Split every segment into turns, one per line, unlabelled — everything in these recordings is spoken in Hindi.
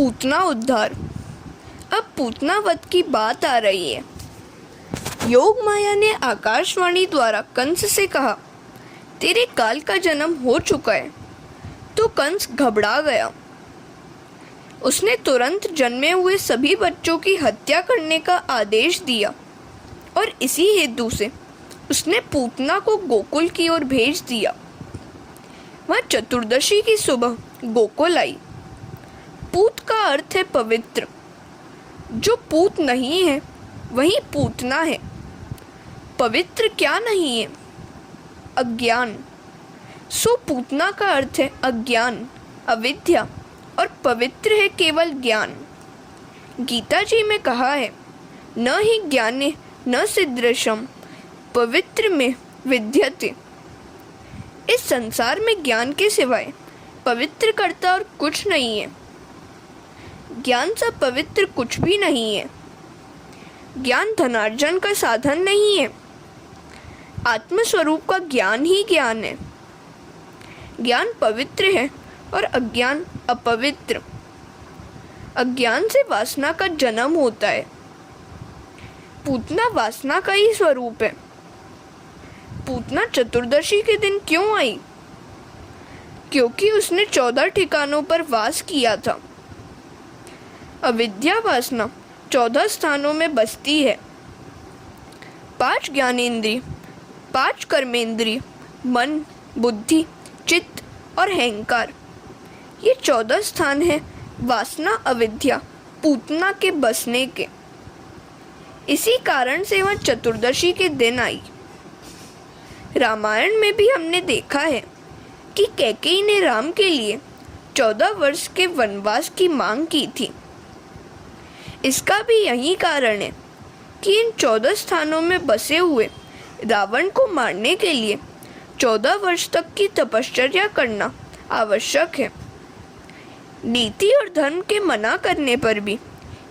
पूतना उद्धार। अब पूतना वध की बात आ रही है। योग माया ने आकाशवाणी द्वारा कंस से कहा, तेरे काल का जन्म हो चुका है। तो कंस घबरा गया। उसने तुरंत जन्मे हुए सभी बच्चों की हत्या करने का आदेश दिया और इसी हेतु से उसने पूतना को गोकुल की ओर भेज दिया। वह चतुर्दशी की सुबह गोकुल आई। पूत का अर्थ है पवित्र। जो पूत नहीं है वही पूतना है। पवित्र क्या नहीं है? अज्ञान। सो पूतना का अर्थ है अज्ञान, अविद्या, और पवित्र है केवल ज्ञान। गीता जी में कहा है, न ही ज्ञाने न सिदृशम पवित्र में विद्यते। इस संसार में ज्ञान के सिवाय पवित्र करता और कुछ नहीं है। ज्ञान सा पवित्र कुछ भी नहीं है। ज्ञान धनार्जन का साधन नहीं है। आत्मस्वरूप का ज्ञान ही ज्ञान है। ज्ञान पवित्र है और अज्ञान अपवित्र। अज्ञान से वासना का जन्म होता है। पूतना वासना का ही स्वरूप है। पूतना चतुर्दशी के दिन क्यों आई? क्योंकि उसने 14 ठिकानों पर वास किया था। अविद्या वासना 14 स्थानों में बसती है। 5 ज्ञानेंद्रिय, 5 कर्मेंद्रिय, मन, बुद्धि, चित्त और अहंकार, ये 14 स्थान हैं वासना अविद्या पूतना के बसने के। इसी कारण से वह चतुर्दशी के दिन आई। रामायण में भी हमने देखा है कि कैकेयी ने राम के लिए 14 वर्ष के वनवास की मांग की थी। इसका भी यही कारण है कि इन 14 स्थानों में बसे हुए रावण को मारने के लिए 14 वर्ष तक की तपश्चर्या करना आवश्यक है। नीति और धर्म के मना करने पर भी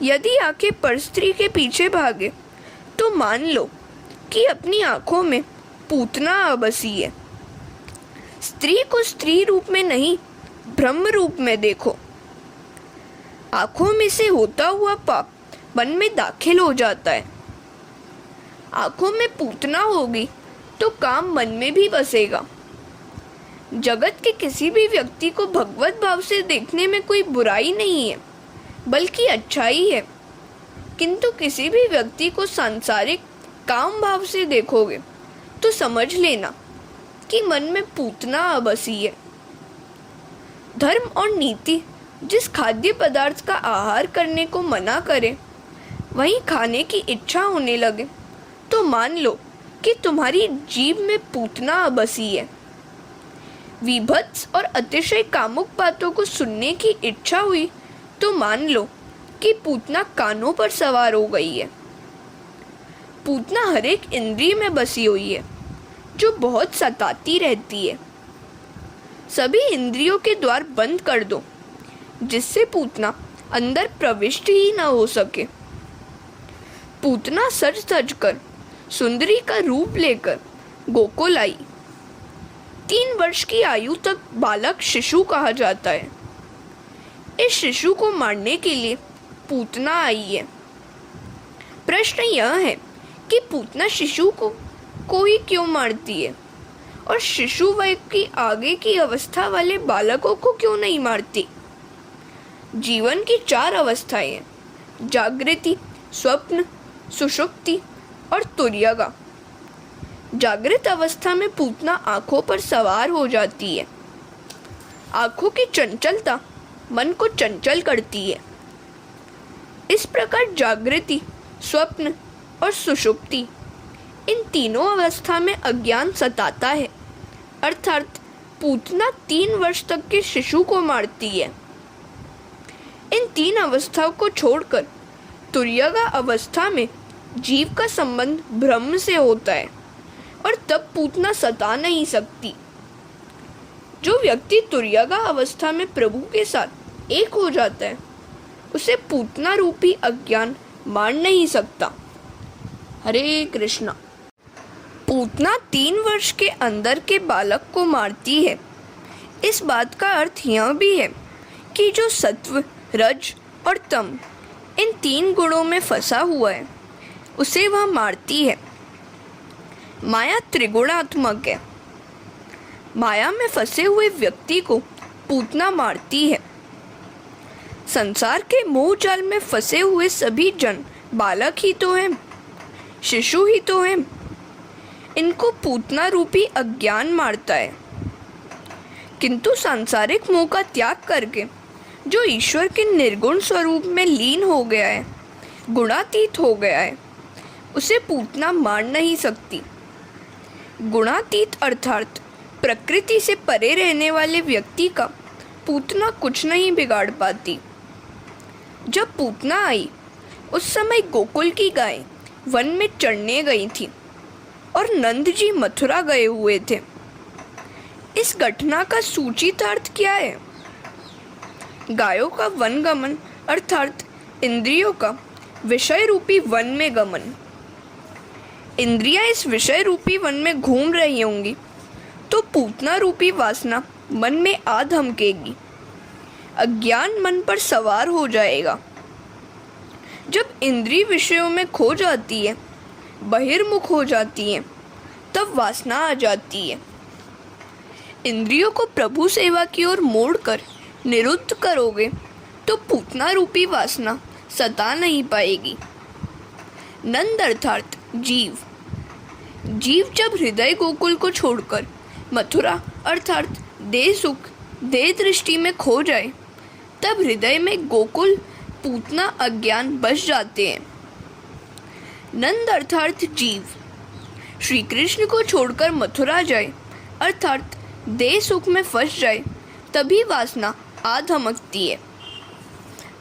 यदि आंखें परस्त्री के पीछे भागे तो मान लो कि अपनी आंखों में पूतना आ बसी है। स्त्री को स्त्री रूप में नहीं, ब्रह्म रूप में देखो। आंखों में से होता हुआ पाप मन में दाखिल हो जाता है। आंखों में पूतना होगी तो काम मन में भी बसेगा। जगत के किसी भी व्यक्ति को भगवत भाव से देखने में कोई बुराई नहीं है, बल्कि अच्छाई है। किंतु किसी भी व्यक्ति को सांसारिक काम भाव से देखोगे तो समझ लेना कि मन में पूतना आ बसी है। धर्म और नीति जिस खाद्य पदार्थ का आहार करने को मना करे वहीं खाने की इच्छा होने लगे तो मान लो कि तुम्हारी जीभ में पूतना आ बसी है। विभत्स और अतिशय कामुक बातों को सुनने की इच्छा हुई तो मान लो कि पूतना कानों पर सवार हो गई है। पूतना हर एक इंद्रिय में बसी हुई है जो बहुत सताती रहती है। सभी इंद्रियों के द्वार बंद कर दो जिससे पूतना अंदर प्रविष्ट ही ना हो सके। पूतना सज सज कर सुंदरी का रूप लेकर गोकुल आई। 3 वर्ष की आयु तक बालक शिशु कहा जाता है। इस शिशु को मारने के लिए पूतना आई है। प्रश्न यह है कि पूतना शिशु को ही क्यों मारती है और शिशु वय की आगे की अवस्था वाले बालकों को क्यों नहीं मारती? जीवन की 4 अवस्थाएं हैं, जागृति, स्वप्न, सुषुप्ति और तुर्यगा। जागृत अवस्था में पूतना आंखों पर सवार हो जाती है। आंखों की चंचलता मन को चंचल करती है। इस प्रकार जागृति, स्वप्न और सुषुप्ति, इन तीनों अवस्था में अज्ञान सताता है, अर्थात पूतना 3 वर्ष तक के शिशु को मारती है। इन 3 अवस्थाओं को छोड़कर तुर्यगा अवस्था में जीव का संबंध ब्रह्म से होता है और तब पूतना सता नहीं सकती। जो व्यक्ति तुर्यगा अवस्था में प्रभु के साथ एक हो जाता है उसे पूतना रूपी अज्ञान मार नहीं सकता। हरे कृष्णा। पूतना 3 वर्ष के अंदर के बालक को मारती है। इस बात का अर्थ यह भी है कि जो सत्व, रज और तम इन 3 गुणों में फंसा हुआ है, उसे वह मारती है। माया त्रिगुणात्मक है। माया में फंसे हुए व्यक्ति को पूतना मारती है। संसार के मोह जाल में फंसे हुए सभी जन बालक ही तो हैं, शिशु ही तो हैं। इनको पूतना रूपी अज्ञान मारता है। किंतु सांसारिक मोह का त्याग करके जो ईश्वर के निर्गुण स्वरूप में लीन हो गया है, गुणातीत हो गया है, उसे पूतना मार नहीं सकती। गुणातीत अर्थात प्रकृति से परे रहने वाले व्यक्ति का पूतना कुछ नहीं बिगाड़ पाती। जब पूतना आई उस समय गोकुल की गाय वन में चढ़ने गई थी और नंद जी मथुरा गए हुए थे। इस घटना का सूचित अर्थ क्या है? गायों का वन गमन अर्थात इंद्रियों का विषय रूपी वन में गमन। इंद्रियां इस विषय रूपी वन में घूम रही होंगी तो पूतना रूपी वासना मन में आ धमकेगी। अज्ञान मन पर सवार हो जाएगा। जब इंद्रिय विषयों में खो जाती है, बहिर्मुख हो जाती है, तब वासना आ जाती है। इंद्रियों को प्रभु सेवा की ओर मोड़कर निरुद्ध करोगे तो पूतना रूपी वासना सता नहीं पाएगी। नंद अर्थात जीव। जीव जब हृदय गोकुल को छोड़कर मथुरा अर्थात देह सुख, देह दृष्टि में खो जाए, तब हृदय में गोकुल, पूतना, अज्ञान बस जाते हैं। नंद अर्थात जीव श्री कृष्ण को छोड़कर मथुरा जाए अर्थात देह सुख में फंस जाए, तभी वासना आ धमकती है।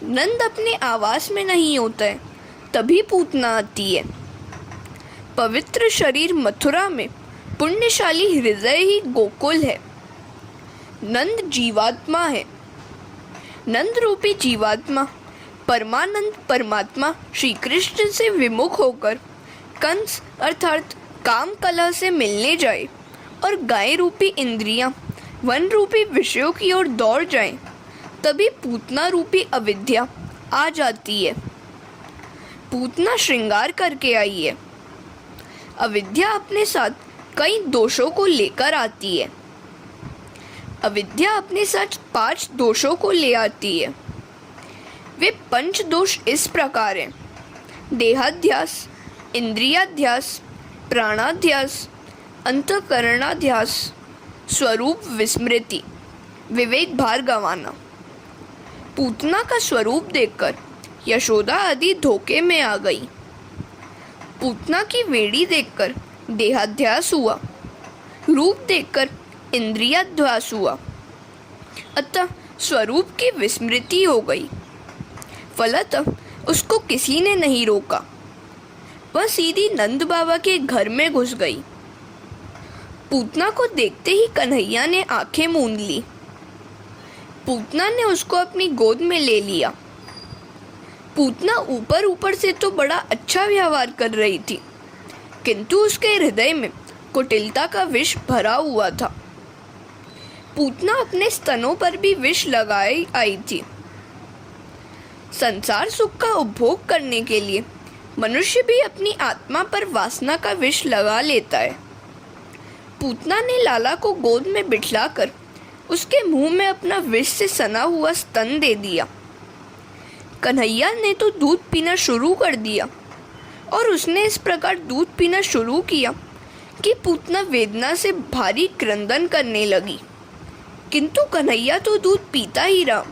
नंद अपने आवास में नहीं होता है, तभी पूतना आती है। पवित्र शरीर मथुरा में, पुण्यशाली हृदय ही गोकुल है। नंद जीवात्मा है। नंद रूपी जीवात्मा परमानंद परमात्मा श्री कृष्ण से विमुख होकर कंस अर्थात काम कला से मिलने जाए और गाय रूपी इंद्रियां वन रूपी विषयों की ओर दौड़ जाएं, तभी पूतना रूपी अविद्या आ जाती है। पूतना श्रृंगार करके आई है। अविद्या अपने साथ कई दोषों को लेकर आती है। अविद्या अपने साथ 5 दोषों को ले आती है। वे 5 दोष इस प्रकार हैं: देहाध्यास, इंद्रियाध्यास, प्राणाध्यास, अंतःकरणाध्यास, स्वरूप विस्मृति, विवेक भार गंवाना। पूतना का स्वरूप देखकर यशोदा आदि धोखे में आ गई। पूतना की वेड़ी देखकर देहाध्यास हुआ, रूप देखकर इंद्रियाध्यास हुआ, अतः स्वरूप की विस्मृति हो गई। फलतः उसको किसी ने नहीं रोका। वह सीधी नंद बाबा के घर में घुस गई। पूतना को देखते ही कन्हैया ने आंखें मूंद ली। पूतना ने उसको अपनी गोद में ले लिया। पूतना ऊपर ऊपर से तो बड़ा अच्छा व्यवहार कर रही थी, किंतु उसके हृदय में कुटिलता का विष भरा हुआ था। पूतना अपने स्तनों पर भी विष लगाई आई थी। संसार सुख का उपभोग करने के लिए मनुष्य भी अपनी आत्मा पर वासना का विष लगा लेता है। पूतना ने लाला को गोद में बिठलाकर उसके मुंह में अपना विष से सना हुआ स्तन दे दिया। कन्हैया ने तो दूध पीना शुरू कर दिया और उसने इस प्रकार दूध पीना शुरू किया कि पूतना वेदना से भारी क्रंदन करने लगी, किंतु कन्हैया तो दूध पीता ही रहा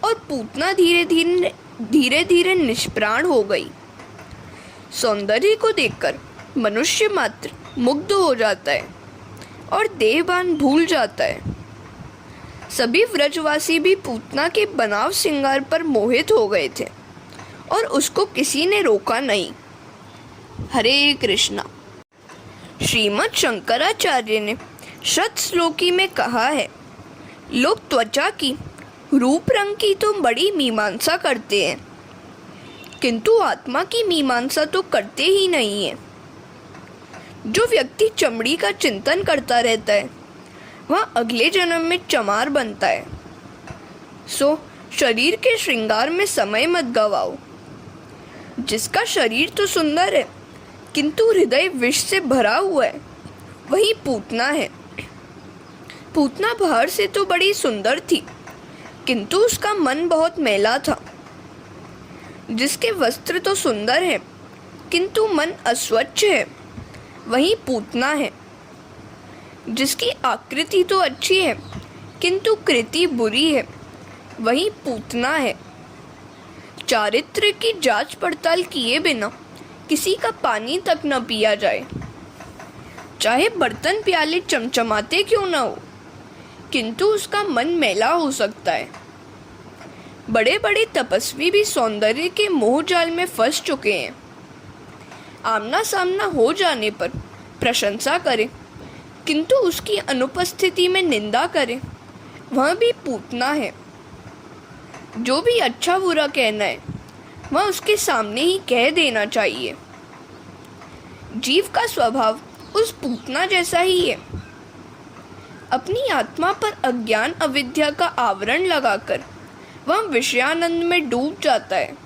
और पूतना धीरे धीरे निष्प्राण हो गई। सौंदर्य को देखकर मनुष्य मात्र मुग्ध हो जाता है और देहभान भूल जाता है। सभी व्रजवासी भी पूतना के बनाव श्रृंगार पर मोहित हो गए थे और उसको किसी ने रोका नहीं। हरे कृष्णा। श्रीमद् शंकराचार्य ने शत श्लोकी में कहा है, लोग त्वचा की, रूप रंग की तो बड़ी मीमांसा करते हैं, किंतु आत्मा की मीमांसा तो करते ही नहीं है। जो व्यक्ति चमड़ी का चिंतन करता रहता है वह अगले जन्म में चमार बनता है। सो शरीर के श्रृंगार में समय मत गवाओ। जिसका शरीर तो सुंदर है किंतु हृदय विष से भरा हुआ है, वही पूतना है। पूतना बाहर से तो बड़ी सुंदर थी किंतु उसका मन बहुत मैला था। जिसके वस्त्र तो सुंदर है किंतु मन अस्वच्छ है, वही पूतना है। जिसकी आकृति तो अच्छी है किंतु कृति बुरी है, वही पूतना है। चारित्र की जांच पड़ताल किए बिना किसी का पानी तक न पिया जाए। चाहे बर्तन प्याले चमचमाते क्यों न हो, किंतु उसका मन मैला हो सकता है। बड़े बड़े तपस्वी भी सौंदर्य के मोह जाल में फंस चुके हैं। आमना सामना हो जाने पर प्रशंसा करें किंतु उसकी अनुपस्थिति में निंदा करें, वह भी पूतना है। जो भी अच्छा बुरा कहना है वह उसके सामने ही कह देना चाहिए। जीव का स्वभाव उस पूतना जैसा ही है। अपनी आत्मा पर अज्ञान अविद्या का आवरण लगाकर वह विषयानंद में डूब जाता है।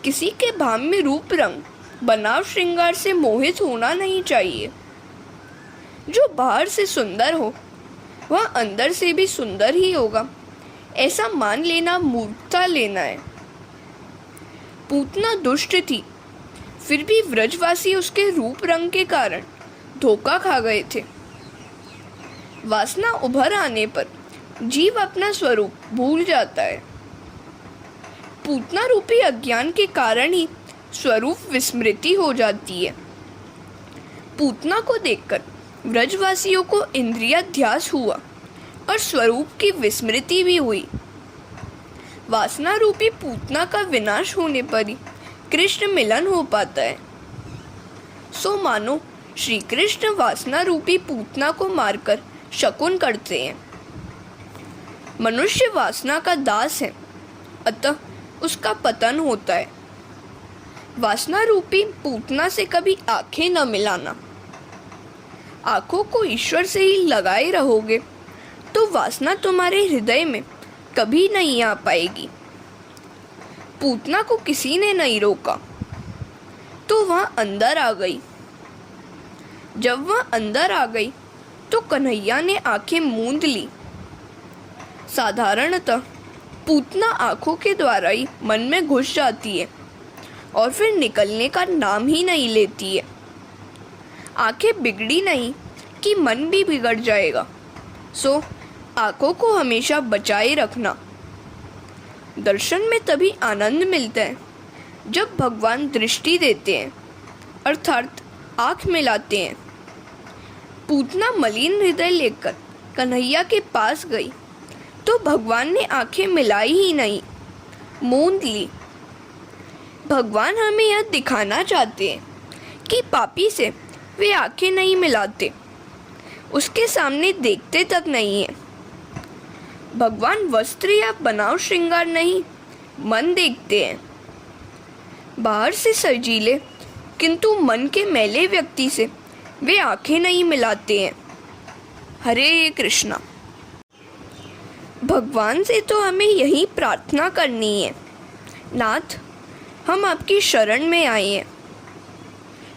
किसी के भाम्य रूप रंग बनाव श्रृंगार से मोहित होना नहीं चाहिए। जो बाहर से सुंदर हो वह अंदर से भी सुंदर ही होगा, ऐसा मान लेना मूर्खता लेना है। पूतना दुष्ट थी, फिर भी व्रजवासी उसके रूप रंग के कारण धोखा खा गए थे। वासना उभर आने पर जीव अपना स्वरूप भूल जाता है। पूतना रूपी अज्ञान के कारण ही स्वरूप विस्मृति हो जाती है। पूतना को देखकर व्रजवासियों को इंद्रियाध्यास हुआ और स्वरूप की विस्मृति भी हुई। वासना रूपी पूतना का विनाश होने पर ही कृष्ण मिलन हो पाता है। सो मानो श्री कृष्ण वासना रूपी पूतना को मारकर शकुन करते हैं। मनुष्य वासना का दास है, अतः उसका पतन होता है। वासना रूपी पूतना से कभी आंखें न मिलाना। आंखों को ईश्वर से ही लगाए रहोगे तो वासना तुम्हारे हृदय में कभी नहीं आ पाएगी। पूतना को किसी ने नहीं रोका तो वह अंदर आ गई। जब वह अंदर आ गई तो कन्हैया ने आंखें मूंद ली। साधारणतः पूतना आंखों के द्वारा ही मन में घुस जाती है और फिर निकलने का नाम ही नहीं लेती है। आंखें बिगड़ी नहीं कि मन भी बिगड़ जाएगा। सो आंखों को हमेशा बचाए रखना। दर्शन में तभी आनंद मिलता है जब भगवान दृष्टि देते हैं, अर्थात आँख मिलाते हैं। पूतना मलिन हृदय लेकर कन्हैया के पास गई तो भगवान ने आंखें मिलाई ही नहीं, मूंद ली। भगवान हमें यह दिखाना चाहते हैं कि पापी से वे आंखें नहीं मिलाते, उसके सामने देखते तक नहीं है। भगवान वस्त्र या बनाव श्रृंगार नहीं, मन देखते हैं। बाहर से सजीले किंतु मन के मैले व्यक्ति से वे आंखें नहीं मिलाते हैं। हरे कृष्णा। भगवान से तो हमें यही प्रार्थना करनी है, नाथ हम आपकी शरण में आए हैं,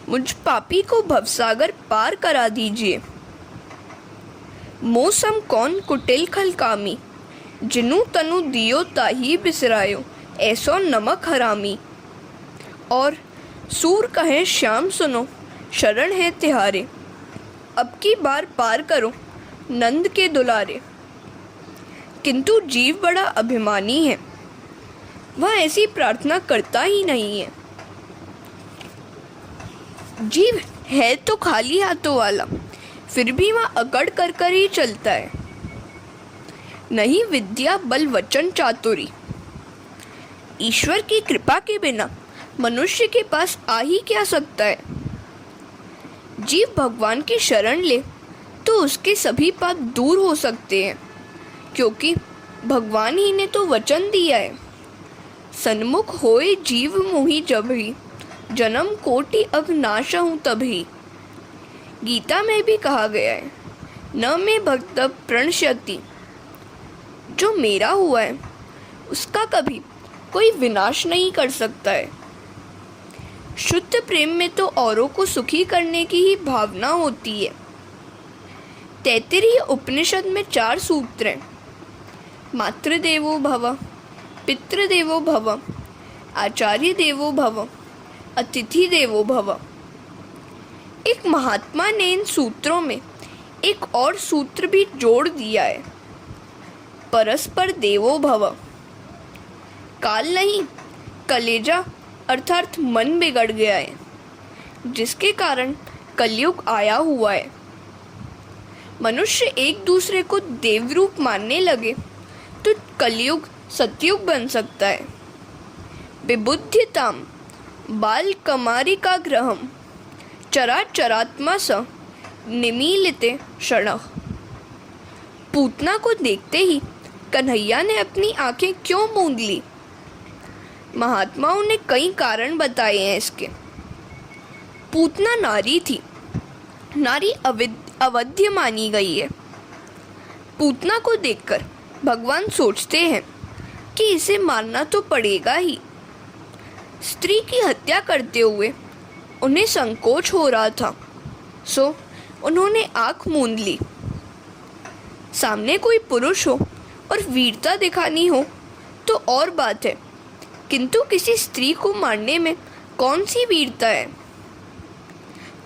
मुझ पापी को भवसागर पार करा दीजिए। मौसम कौन कुटिल खलकामी, जिनु तनु दियो ताही बिसरायो, ऐसो नमक हरामी। और सूर कहे श्याम सुनो, शरण है तिहारे, अब की बार पार करो नंद के दुलारे। किंतु जीव बड़ा अभिमानी है, वह ऐसी प्रार्थना करता ही नहीं है। जीव है तो खाली हाथों वाला, फिर भी वह अकड़ कर ही चलता है। नहीं विद्या बल वचन चातुरी, ईश्वर की कृपा के बिना मनुष्य के पास आ ही क्या सकता है। जीव भगवान की शरण ले तो उसके सभी पाप दूर हो सकते हैं, क्योंकि भगवान ही ने तो वचन दिया है। सन्मुख होए जीव मोहि जभी, जन्म कोटि अब नाशहूँ तभी। गीता में भी कहा गया है, न मे भक्त प्रणश्यति, जो मेरा हुआ है उसका कभी कोई विनाश नहीं कर सकता है। शुद्ध प्रेम में तो औरों को सुखी करने की ही भावना होती है। तैत्तिरीय उपनिषद में 4 सूत्र हैं। मातृदेवो भव, पितृदेवो भव, आचार्य देवो भव, अतिथि देवो भव। एक महात्मा ने इन सूत्रों में एक और सूत्र भी जोड़ दिया है, परस्पर देवो भव। काल नहीं, कलेजा अर्थात मन बिगड़ गया है, जिसके कारण कलयुग आया हुआ है। मनुष्य एक दूसरे को देवरूप मानने लगे तो कलयुग सतयुग बन सकता है। विबुध्यताम बाल कमारिका ग्रहम चराचरात्मा स निमीलिते क्षणः। पूतना को देखते ही कन्हैया ने अपनी आंखें क्यों मूंद ली? महात्माओं ने कई कारण बताए हैं इसके। पूतना नारी थी, नारी अवध्य मानी गई है। पूतना को देखकर भगवान सोचते हैं कि इसे मारना तो पड़ेगा ही। स्त्री की हत्या करते हुए उन्हें संकोच हो रहा था, सो उन्होंने आंख मूंद ली। सामने कोई पुरुष हो और वीरता दिखानी हो तो और बात है, किंतु किसी स्त्री को मारने में कौन सी वीरता है?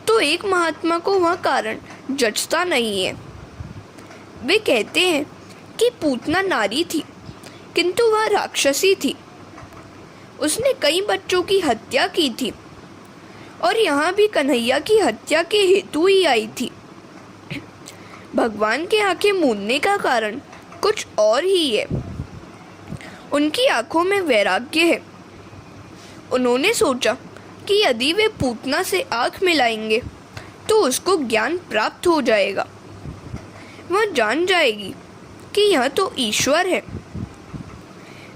तो एक महात्मा को वह कारण जचता नहीं है। वे कहते हैं कि पूतना नारी थी, किंतु वह राक्षसी थी। उसने कई बच्चों की हत्या की थी और यहाँ भी कन्हैया की हत्या के हेतु ही आई थी। भगवान के आंखें मूंदने का कारण कुछ और ही है। उनकी आंखों में वैराग्य है। उन्होंने सोचा कि यदि वे पूतना से आंख मिलाएंगे तो उसको ज्ञान प्राप्त हो जाएगा। वह जान जाएगी कि यह तो ईश्वर है।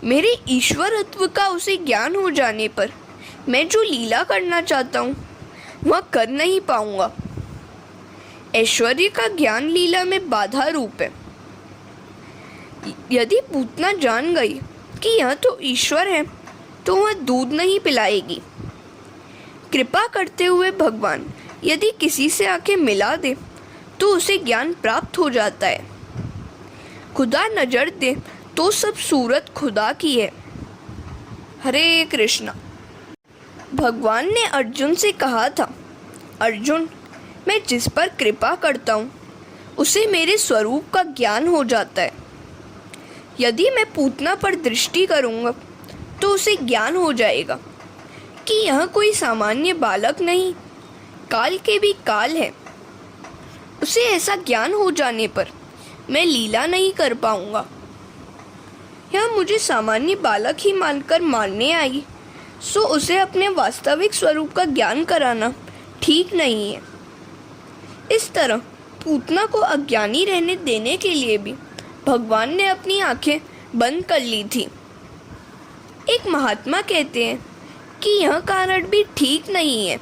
मेरे ईश्वरत्व का उसे ज्ञान हो जाने पर मैं जो लीला करना चाहता हूँ वह कर नहीं पाऊंगा। ऐश्वर्य का ज्ञान लीला में बाधा रूप है। यदि पूतना जान गई कि यह तो ईश्वर है तो वह दूध नहीं पिलाएगी। कृपा करते हुए भगवान यदि किसी से आंखें मिला दे तो उसे ज्ञान प्राप्त हो जाता है। खुदा नजर दे तो सब सूरत खुदा की है। हरे कृष्णा। भगवान ने अर्जुन से कहा था, अर्जुन, मैं जिस पर कृपा करता हूँ उसे मेरे स्वरूप का ज्ञान हो जाता है। यदि मैं पूतना पर दृष्टि करूँगा तो उसे ज्ञान हो जाएगा कि यह कोई सामान्य बालक नहीं, काल के भी काल है। उसे ऐसा ज्ञान हो जाने पर मैं लीला नहीं कर पाऊँगा। यह मुझे सामान्य बालक ही मानकर मारने आई, सो उसे अपने वास्तविक स्वरूप का ज्ञान कराना ठीक नहीं है। इस तरह पूतना को अज्ञानी रहने देने के लिए भी भगवान ने अपनी आंखें बंद कर ली थी। एक महात्मा कहते हैं कि यह कारण भी ठीक नहीं है।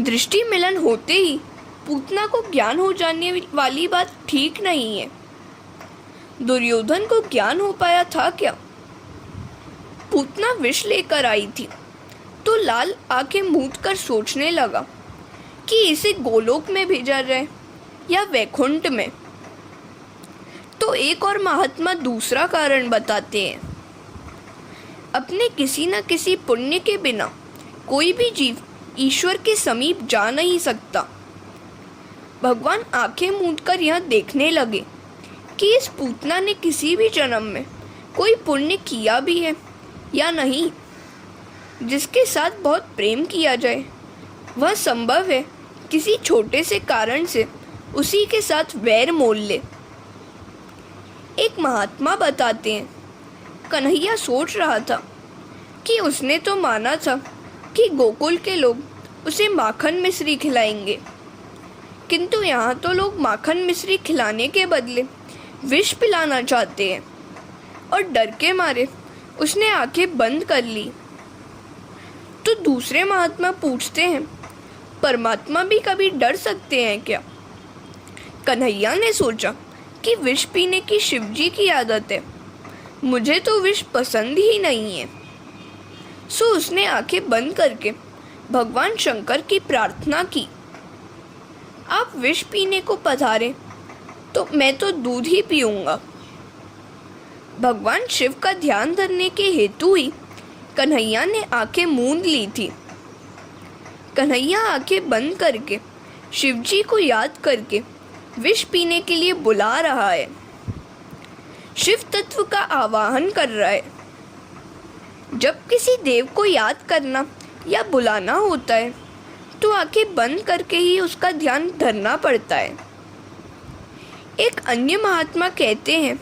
दृष्टि मिलन होते ही पूतना को ज्ञान हो जाने वाली बात ठीक नहीं है। दुर्योधन को ज्ञान हो पाया था क्या? पूतना विष लेकर आई थी तो लाल आंखें मूंद कर सोचने लगा कि इसे गोलोक में भेजा जाए या वैकुंठ में। तो एक और महात्मा दूसरा कारण बताते हैं। अपने किसी न किसी पुण्य के बिना कोई भी जीव ईश्वर के समीप जा नहीं सकता। भगवान आंखें मूंदकर यह देखने लगे कि इस पूतना ने किसी भी जन्म में कोई पुण्य किया भी है या नहीं। जिसके साथ बहुत प्रेम किया जाए वह संभव है किसी छोटे से कारण से उसी के साथ वैर मोल ले। एक महात्मा बताते हैं, कन्हैया सोच रहा था कि उसने तो माना था कि गोकुल के लोग उसे माखन मिश्री खिलाएंगे, किंतु यहाँ तो लोग माखन मिश्री खिलाने के बदले विष पिलाना चाहते हैं और डर के मारे उसने आंखें बंद कर ली। तो दूसरे महात्मा पूछते हैं, परमात्मा भी कभी डर सकते हैं क्या? कन्हैया ने सोचा कि विष पीने की शिवजी की आदत है, मुझे तो विष पसंद ही नहीं है। सो उसने आंखें बंद करके भगवान शंकर की प्रार्थना की, आप विष पीने को पधारे तो मैं तो दूध ही पीऊंगा। भगवान शिव का ध्यान धरने के हेतु ही कन्हैया ने आंखें मूंद ली थी। कन्हैया आंखें बंद करके शिवजी को याद करके विष पीने के लिए बुला रहा है, शिव तत्व का आवाहन कर रहा है। जब किसी देव को याद करना या बुलाना होता है तो आंखें बंद करके ही उसका ध्यान धरना पड़ता है। एक अन्य महात्मा कहते हैं,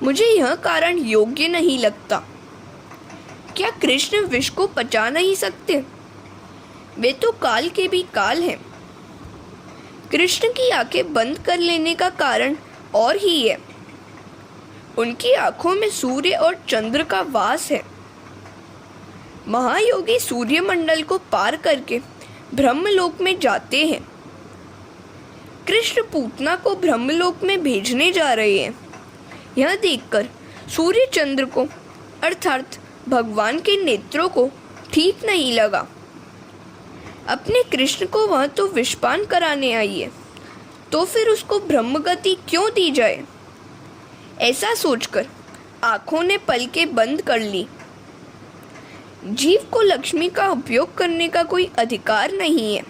मुझे यह कारण योग्य नहीं लगता। क्या कृष्ण विष को पचा नहीं सकते? वे तो काल के भी काल हैं। कृष्ण की आंखें बंद कर लेने का कारण और ही है, उनकी आंखों में सूर्य और चंद्र का वास है। महायोगी सूर्यमंडल को पार करके ब्रह्मलोक में जाते हैं। कृष्ण पूतना को ब्रह्मलोक में भेजने जा रहे हैं। यह देखकर सूर्य चंद्र को अर्थात भगवान के नेत्रों को ठीक नहीं लगा। अपने कृष्ण को वह तो विषपान कराने आई है, तो फिर उसको ब्रह्मगति क्यों दी जाए? ऐसा सोचकर आंखों ने पलकें बंद कर ली। जीव को लक्ष्मी का उपयोग करने का कोई अधिकार नहीं है।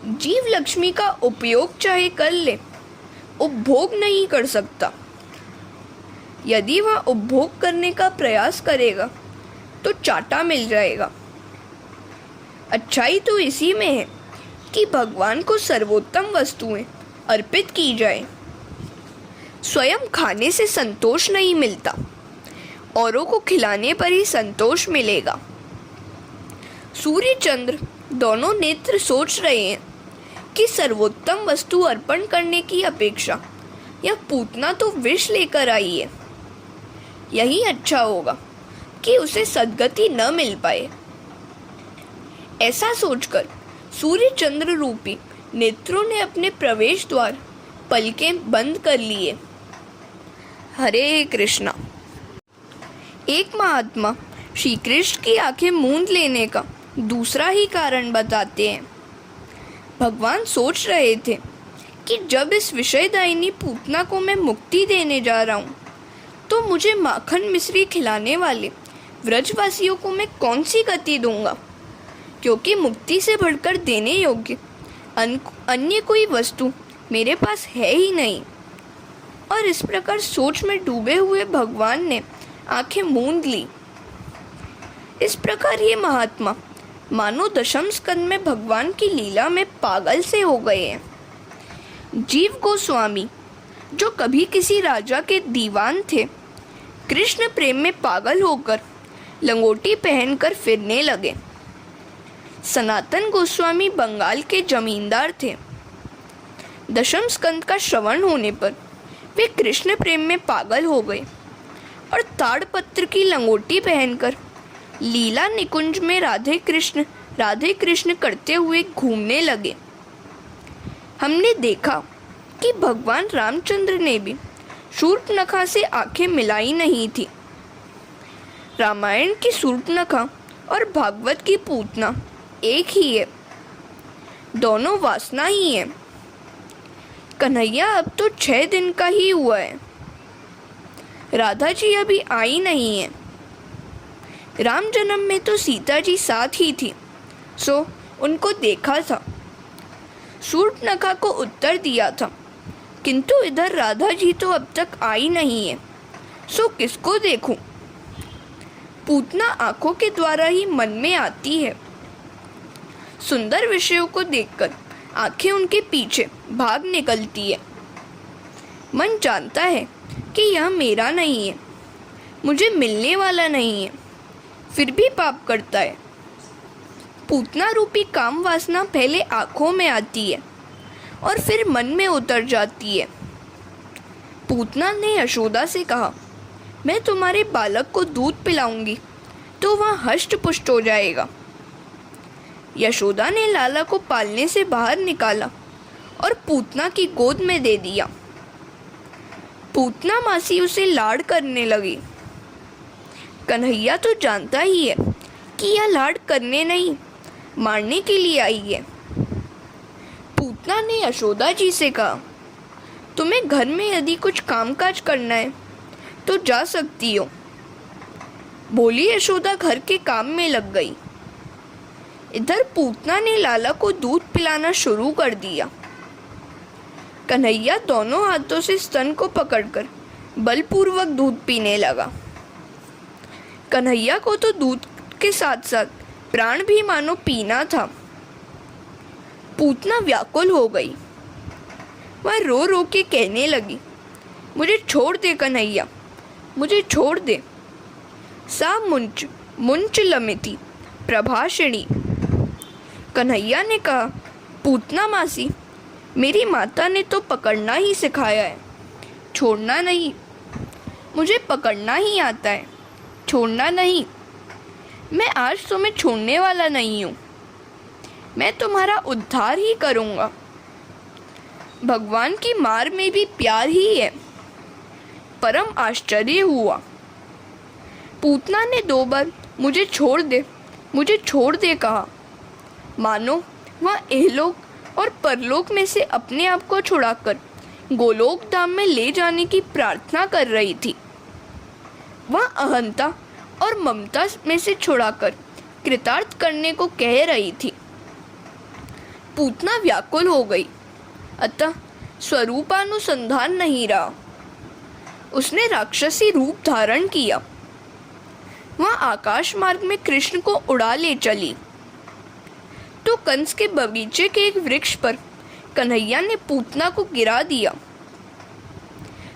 जीव लक्ष्मी का उपयोग चाहे कर ले, उपभोग नहीं कर सकता। यदि वह उपभोग करने का प्रयास करेगा तो चाटा मिल जाएगा। अच्छाई तो इसी में है कि भगवान को सर्वोत्तम वस्तुएं अर्पित की जाए। स्वयं खाने से संतोष नहीं मिलता, औरों को खिलाने पर ही संतोष मिलेगा। सूर्य चंद्र दोनों नेत्र सोच रहे हैं कि सर्वोत्तम वस्तु अर्पण करने की अपेक्षा यह पूतना तो विष लेकर आई है। यही अच्छा होगा कि उसे सद्गति न मिल पाए। ऐसा सोचकर सूर्य चंद्र रूपी नेत्रों ने अपने प्रवेश द्वार पलकें बंद कर लिए। हरे कृष्णा। एक महात्मा श्री कृष्ण की आंखें मूंद लेने का दूसरा ही कारण बताते हैं। भगवान सोच रहे थे कि जब इस विषयदायिनी पूतना को मैं मुक्ति देने जा रहा हूँ तो मुझे माखन मिश्री खिलाने वाले व्रजवासियों को मैं कौन सी गति दूंगा, क्योंकि मुक्ति से बढ़कर देने योग्य अन्य कोई वस्तु मेरे पास है ही नहीं। और इस प्रकार सोच में डूबे हुए भगवान ने आंखें मूंद ली। इस प्रकार ये महात्मा मानो दशम स्कंद में भगवान की लीला में पागल से हो गए हैं। जीव गोस्वामी जो कभी किसी राजा के दीवान थे, कृष्ण प्रेम में पागल होकर लंगोटी पहनकर फिरने लगे। सनातन गोस्वामी बंगाल के जमींदार थे। दशम स्कंद का श्रवण होने पर वे कृष्ण प्रेम में पागल हो गए और ताड़पत्र की लंगोटी पहनकर लीला निकुंज में राधे कृष्ण करते हुए घूमने लगे। हमने देखा कि भगवान रामचंद्र ने भी शूर्पणखा से आंखें मिलाई नहीं थी। रामायण की शूर्पणखा और भागवत की पूतना एक ही है, दोनों वासना ही है। कन्हैया अब तो 6 दिन का ही हुआ है। राधा जी अभी आई नहीं है। राम जन्म में तो सीता जी साथ ही थी, सो उनको देखा था। शूर्पणखा को उत्तर दिया था, किंतु इधर राधा जी तो अब तक आई नहीं है, सो किसको देखूं? पूतना आंखों के द्वारा ही मन में आती है। सुंदर विषयों को देखकर आंखें उनके पीछे भाग निकलती है। मन जानता है कि यह मेरा नहीं है, मुझे मिलने वाला नहीं है, फिर भी पाप करता है। पूतना रूपी काम वासना पहले आंखों में आती है और फिर मन में उतर जाती है। पूतना ने यशोदा से कहा, मैं तुम्हारे बालक को दूध पिलाऊंगी तो वह हष्ट पुष्ट हो जाएगा। यशोदा ने लाला को पालने से बाहर निकाला और पूतना की गोद में दे दिया। पूतना मासी उसे लाड करने लगी। कन्हैया तो जानता ही है कि यह लाड करने नहीं, मारने के लिए आई है। पूतना ने यशोदा जी से कहा, तुम्हें घर में यदि कुछ कामकाज करना है तो जा सकती हो। बोली यशोदा घर के काम में लग गई। इधर पूतना ने लाला को दूध पिलाना शुरू कर दिया। कन्हैया दोनों हाथों से स्तन को पकड़कर बलपूर्वक दूध पीने लगा। कन्हैया को तो दूध के साथ साथ प्राण भी मानो पीना था। पूतना व्याकुल हो गई। वह रो रो के कहने लगी, मुझे छोड़ दे कन्हैया, मुझे छोड़ दे। सा मुंच मुंच लमिति प्रभाषिणी। कन्हैया ने कहा, पूतना मासी, मेरी माता ने तो पकड़ना ही सिखाया है, छोड़ना नहीं। मुझे पकड़ना ही आता है, छोड़ना नहीं। मैं आज तुम्हें छोड़ने वाला नहीं हूँ, मैं तुम्हारा उद्धार ही करूँगा। भगवान की मार में भी प्यार ही है। परम आश्चर्य हुआ। पूतना ने 2 बार मुझे छोड़ दे, मुझे छोड़ दे कहा, मानो वह इहलोक और परलोक में से अपने आप को छुड़ाकर गोलोक धाम में ले जाने की प्रार्थना कर रही थी। वह अहंता और ममता में से छुड़ाकर कृतार्थ करने को कह रही थी। पूतना व्याकुल हो गई, अतः स्वरूपानुसंधान नहीं रहा। उसने राक्षसी रूप धारण किया। वह आकाश मार्ग में कृष्ण को उड़ा ले चली। तो कंस के बगीचे के एक वृक्ष पर कन्हैया ने पूतना को गिरा दिया।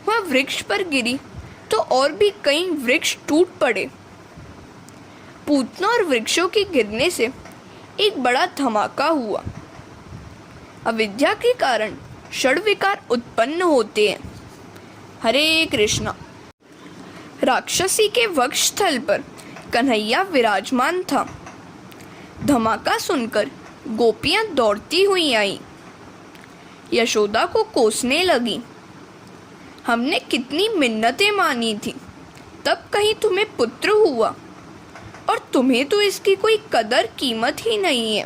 वह वृक्ष पर गिरी तो और भी कई वृक्ष टूट पड़े। पूतना और वृक्षों के गिरने से एक बड़ा धमाका हुआ। अविद्या के कारण षड विकार उत्पन्न होते हैं। हरे कृष्णा। राक्षसी के वक्षस्थल पर कन्हैया विराजमान था। धमाका सुनकर गोपियां दौड़ती हुई आईं। यशोदा को कोसने लगी, हमने कितनी मिन्नतें मानी थी, तब कहीं तुम्हें पुत्र हुआ और तुम्हें तो इसकी कोई कदर कीमत ही नहीं है।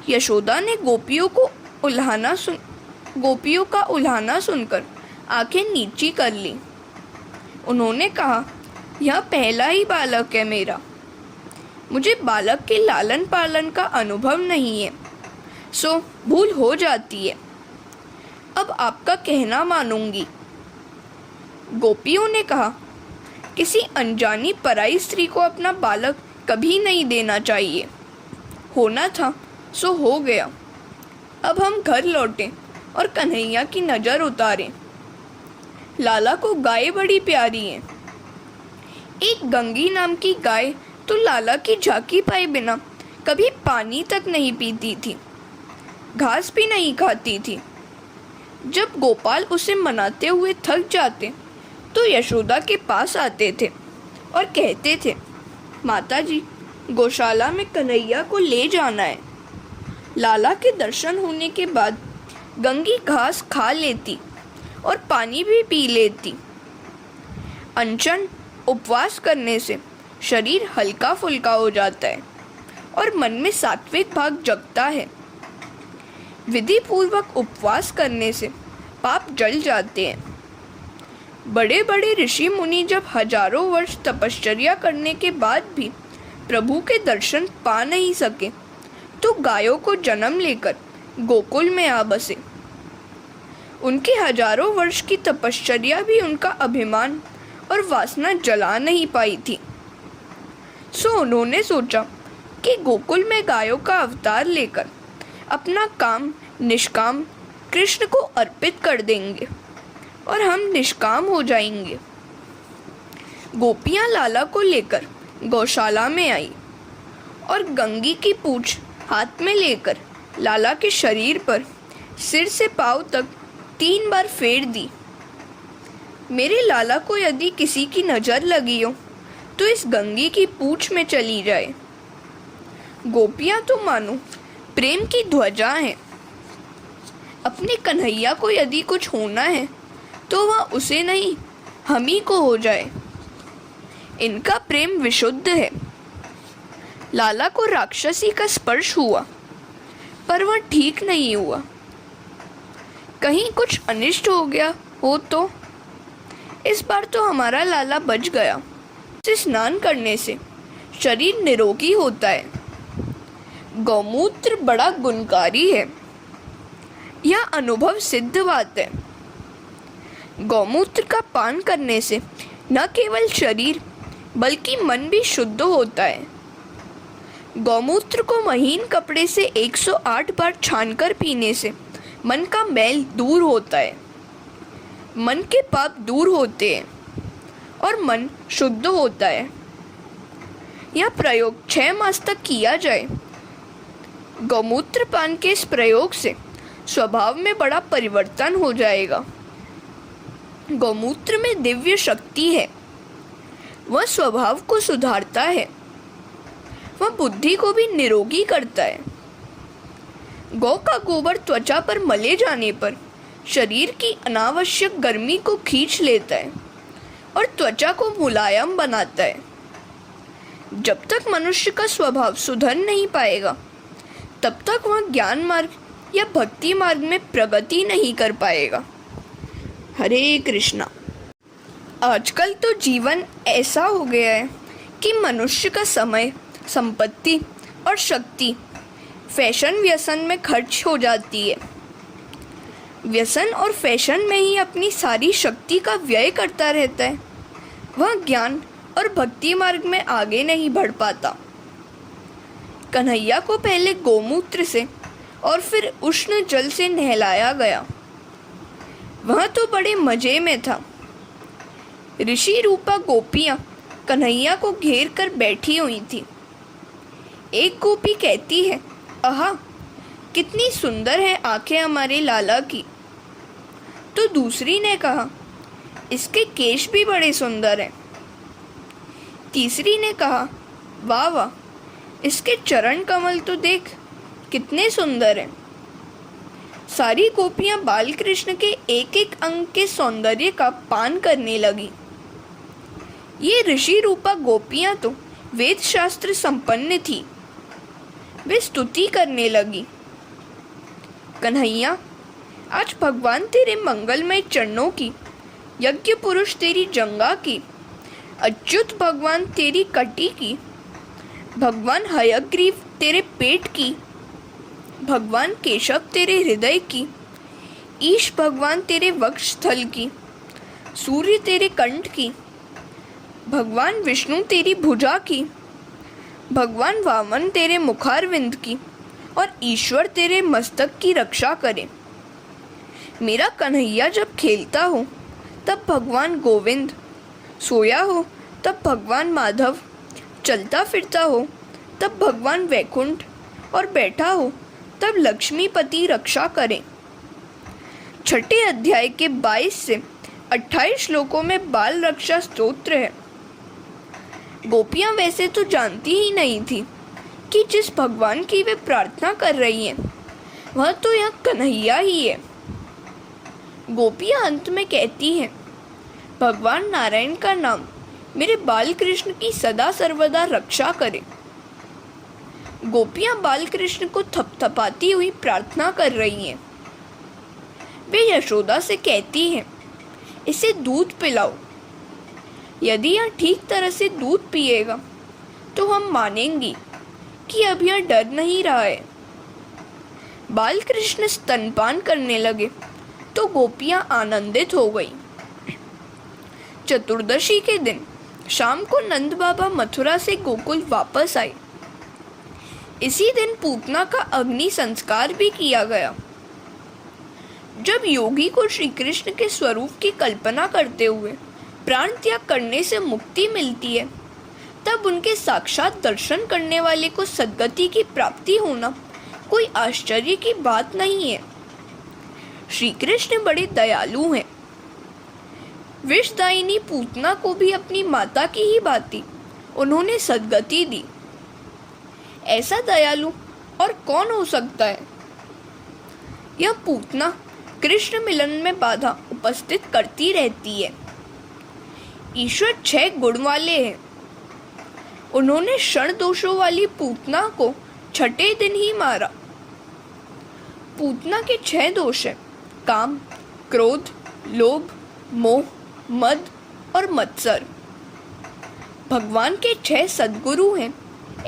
यशोदा ने गोपियों का उल्हाना सुनकर आंखें नीची कर ली। उन्होंने कहा, यह पहला ही बालक है मेरा, मुझे बालक के लालन पालन का अनुभव नहीं है, सो भूल हो जाती है। अब आपका कहना मानूंगी। गोपियों ने कहा, किसी अनजानी पराई स्त्री को अपना बालक कभी नहीं देना चाहिए। होना था सो हो गया। अब हम घर लौटें और कन्हैया की नज़र उतारें। लाला को गाय बड़ी प्यारी है। एक गंगी नाम की गाय तो लाला की झांकी पाए बिना कभी पानी तक नहीं पीती थी, घास भी नहीं खाती थी। जब गोपाल उसे मनाते हुए थक जाते तो यशोदा के पास आते थे और कहते थे, माताजी, गौशाला में कन्हैया को ले जाना है। लाला के दर्शन होने के बाद गंगी घास खा लेती और पानी भी पी लेती। अनशन उपवास करने से शरीर हल्का फुल्का हो जाता है और मन में सात्विक भाग जगता है। विधि पूर्वक उपवास करने से पाप जल जाते हैं। बड़े बड़े ऋषि मुनि जब हजारों वर्ष तपश्चर्या करने के बाद भी प्रभु के दर्शन पा नहीं सके तो गायों को जन्म लेकर गोकुल में आ बसे। उनके हजारों वर्ष की तपश्चर्या भी उनका अभिमान और वासना जला नहीं पाई थी। सो उन्होंने सोचा कि गोकुल में गायों का अवतार लेकर अपना काम निष्काम कृष्ण को अर्पित कर देंगे और हम निष्काम हो जाएंगे। गोपियां लाला को लेकर गौशाला में आई और गंगी की पूंछ हाथ में लेकर लाला के शरीर पर सिर से पांव तक 3 बार फेर दी। मेरे लाला को यदि किसी की नज़र लगी हो तो इस गंगी की पूंछ में चली जाए। गोपियां तो मानो प्रेम की ध्वजा हैं। अपने कन्हैया को यदि कुछ होना है तो वह उसे नहीं, हम ही को हो जाए। इनका प्रेम विशुद्ध है। लाला को राक्षसी का स्पर्श हुआ, पर वह ठीक नहीं हुआ। कहीं कुछ अनिष्ट हो गया हो तो? इस बार तो हमारा लाला बच गया। इसे स्नान करने से शरीर निरोगी होता है। गौमूत्र बड़ा गुणकारी है, यह अनुभव सिद्ध बात है। गौमूत्र का पान करने से न केवल शरीर बल्कि मन भी शुद्ध होता है। गौमूत्र को महीन कपड़े से 108 बार छानकर पीने से मन का मैल दूर होता है, मन के पाप दूर होते हैं और मन शुद्ध होता है। यह प्रयोग 6 मास तक किया जाए। गौमूत्र पान के इस प्रयोग से स्वभाव में बड़ा परिवर्तन हो जाएगा। गौमूत्र में दिव्य शक्ति है। वह स्वभाव को सुधारता है, वह बुद्धि को भी निरोगी करता है। गौ का गोबर त्वचा पर मले जाने पर शरीर की अनावश्यक गर्मी को खींच लेता है और त्वचा को मुलायम बनाता है। जब तक मनुष्य का स्वभाव सुधर नहीं पाएगा, तब तक वह ज्ञान मार्ग या भक्ति मार्ग में प्रगति नहीं कर पाएगा। हरे कृष्णा। आजकल तो जीवन ऐसा हो गया है कि मनुष्य का समय, संपत्ति और शक्ति फैशन व्यसन में खर्च हो जाती है। व्यसन और फैशन में ही अपनी सारी शक्ति का व्यय करता रहता है। वह ज्ञान और भक्ति मार्ग में आगे नहीं बढ़ पाता। कन्हैया को पहले गोमूत्र से और फिर उष्ण जल से नहलाया गया। वह तो बड़े मजे में था। ऋषि रूपा गोपियां कन्हैया को घेर कर बैठी हुई थी। एक गोपी कहती है, आहा, कितनी सुंदर है आंखें हमारे लाला की। तो दूसरी ने कहा, इसके केश भी बड़े सुंदर हैं। तीसरी ने कहा, वाह वाह, इसके चरण कमल तो देख, कितने सुंदर हैं। सारी गोपियां बाल कृष्ण के एक एक अंग के सौंदर्य का पान करने लगी। ये ऋषि रूपा गोपियां तो वेद शास्त्र संपन्न थी। वे स्तुति करने लगी, कन्हैया, आज भगवान तेरे मंगलमय चरणों की, यज्ञ पुरुष तेरी जंगा की, अच्युत भगवान तेरी कटी की, भगवान हयग्रीव तेरे पेट की, भगवान केशव तेरे हृदय की, ईश भगवान तेरे वक्षस्थल की, सूर्य तेरे कंठ की, भगवान विष्णु तेरी भुजा की, भगवान वामन तेरे मुखारविंद की और ईश्वर तेरे मस्तक की रक्षा करे। मेरा कन्हैया जब खेलता हो तब भगवान गोविंद, सोया हो तब भगवान माधव, चलता फिरता हो तब भगवान वैकुंठ और बैठा हो तब लक्ष्मीपति रक्षा करें। छठे अध्याय के 22 से 28 श्लोकों में बाल रक्षा स्तोत्र है। गोपियां वैसे तो जानती ही नहीं थी कि जिस भगवान की वे प्रार्थना कर रही हैं वह तो यह कन्हैया ही है। गोपियां अंत में कहती हैं, भगवान नारायण का नाम मेरे बाल कृष्ण की सदा सर्वदा रक्षा करे। गोपियां बाल कृष्ण को थपथपाती हुई प्रार्थना कर रही हैं। वे यशोदा से कहती हैं, इसे दूध पिलाओ। यदि यह ठीक तरह से दूध पिएगा तो हम मानेंगी कि अब यह डर नहीं रहा है। बाल कृष्ण स्तनपान करने लगे तो गोपियां आनंदित हो गईं। चतुर्दशी के दिन शाम को नंद बाबा मथुरा से गोकुल वापस आए। इसी दिन पूतना का अग्नि संस्कार भी किया गया। जब योगी को श्री कृष्ण के स्वरूप की कल्पना करते हुए प्राण त्याग करने से मुक्ति मिलती है, तब उनके साक्षात दर्शन करने वाले को सद्गति की प्राप्ति होना कोई आश्चर्य की बात नहीं है। श्री कृष्ण बड़े दयालु हैं। विषदायिनी पूतना को भी अपनी माता की ही भांति उन्होंने सद्गति दी। ऐसा दयालु और कौन हो सकता है। यह पूतना कृष्ण मिलन में बाधा उपस्थित करती रहती है। ईश्वर 6 गुण वाले हैं। उन्होंने क्षण दोषों वाली पूतना को छठे दिन ही मारा। पूतना के 6 दोष हैं: काम, क्रोध, लोभ, मोह, मद और मत्सर। भगवान के 6 सद्गुरु हैं: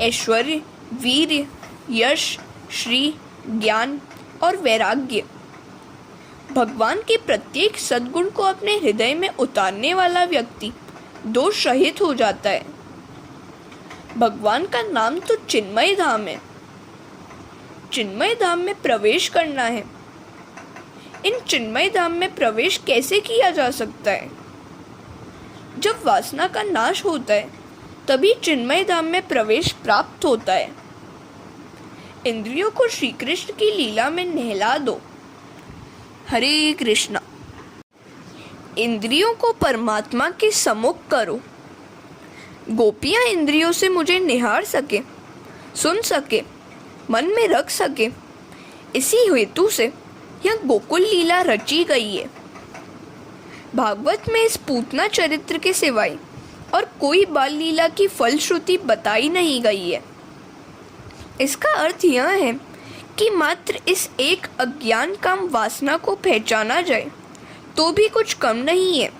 ऐश्वर्य, वीर्य, यश, श्री, ज्ञान और वैराग्य। भगवान के प्रत्येक सद्गुण को अपने हृदय में उतारने वाला व्यक्ति दोष रहित हो जाता है। भगवान का नाम तो चिन्मय धाम है। चिन्मय धाम में प्रवेश करना है। इन चिन्मय धाम में प्रवेश कैसे किया जा सकता है? जब वासना का नाश होता है तभी चिन्मय धाम में प्रवेश प्राप्त होता है। इंद्रियों को श्री कृष्ण की लीला में नहला दो। हरे कृष्णा। इंद्रियों को परमात्मा के सम्मुख करो। गोपियां इंद्रियों से मुझे निहार सके, सुन सके, मन में रख सके, इसी हेतु से यह गोकुल लीला रची गई है। भागवत में इस पूतना चरित्र के सिवाय और कोई बाल लीला की फलश्रुति बताई नहीं गई है। इसका अर्थ यह है कि मात्र इस एक अज्ञान काम वासना को पहचाना जाए तो भी कुछ कम नहीं है।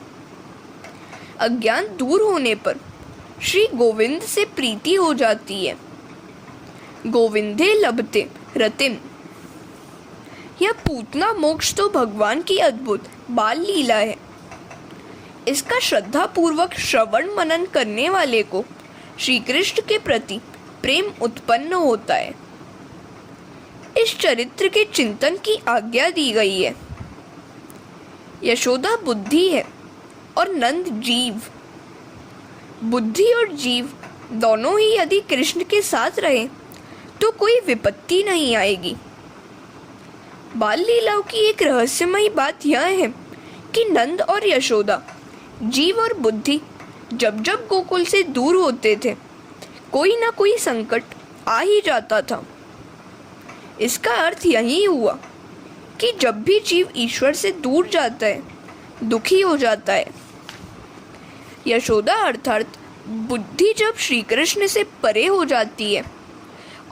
अज्ञान दूर होने पर श्री गोविंद से प्रीति हो जाती है। गोविंदे लभते रतिम। यह पूतना मोक्ष तो भगवान की अद्भुत बाल लीला है। इसका श्रद्धा पूर्वक श्रवण मनन करने वाले को श्री कृष्ण के प्रति प्रेम उत्पन्न होता है। इस चरित्र के चिंतन की आज्ञा दी गई है। यशोदा बुद्धि है और नंद जीव। बुद्धि और जीव दोनों ही यदि कृष्ण के साथ रहे तो कोई विपत्ति नहीं आएगी। बाल लीलाओं की एक रहस्यमयी बात यह है कि नंद और यशोदा, जीव और बुद्धि जब जब गोकुल से दूर होते थे कोई ना कोई संकट आ ही जाता था। इसका अर्थ यही हुआ कि जब भी जीव ईश्वर से दूर जाता है दुखी हो जाता है। यशोदा अर्थात बुद्धि जब श्री कृष्ण से परे हो जाती है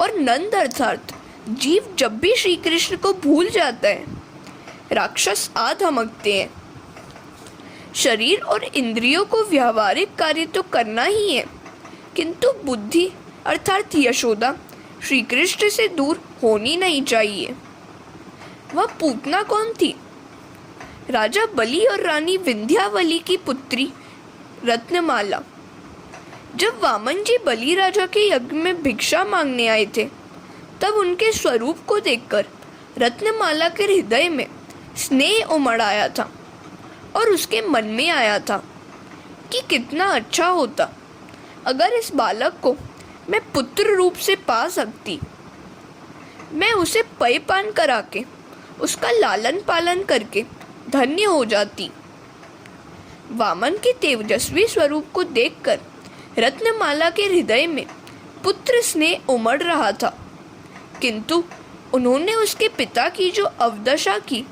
और नंद अर्थात जीव जब भी श्री कृष्ण को भूल जाता है राक्षस आ धमकते हैं। शरीर और इंद्रियों को व्यावहारिक कार्य तो करना ही है, किंतु बुद्धि अर्थात यशोदा श्री कृष्ण से दूर होनी नहीं चाहिए। वह पूतना कौन थी? राजा बलि और रानी विंध्यावली की पुत्री रत्नमाला। जब वामन जी बलि राजा के यज्ञ में भिक्षा मांगने आए थे तब उनके स्वरूप को देखकर रत्नमाला के हृदय में स्नेह उमड़ आया था और उसके मन में आया था कि कितना अच्छा होता अगर इस बालक को मैं पुत्र रूप से पा सकती। मैं उसे पेयपान करा के उसका लालन पालन करके धन्य हो जाती। वामन के तेजस्वी स्वरूप को देखकर रत्नमाला के हृदय में पुत्र स्नेह उमड़ रहा था, किंतु उन्होंने उसके पिता की जो अवदशा की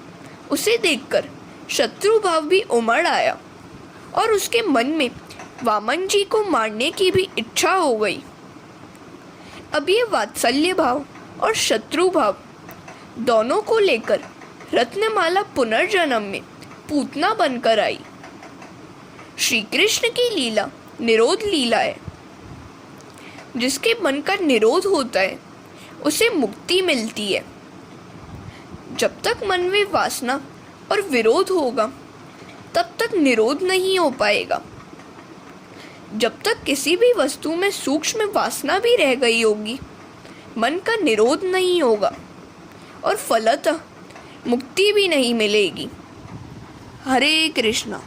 उसे देखकर शत्रु भाव भी उमड़ आया और उसके मन में वामन जी को मारने की भी इच्छा हो गई। अब ये वात्सल्य भाव और शत्रु भाव दोनों को लेकर रत्नमाला पुनर्जन्म में पूतना बनकर आई। श्री कृष्ण की लीला निरोध लीला है। जिसके मन का निरोध होता है उसे मुक्ति मिलती है। जब तक मन में वासना और विरोध होगा तब तक निरोध नहीं हो पाएगा। जब तक किसी भी वस्तु में सूक्ष्म वासना भी रह गई होगी मन का निरोध नहीं होगा और फलतः मुक्ति भी नहीं मिलेगी। हरे कृष्णा।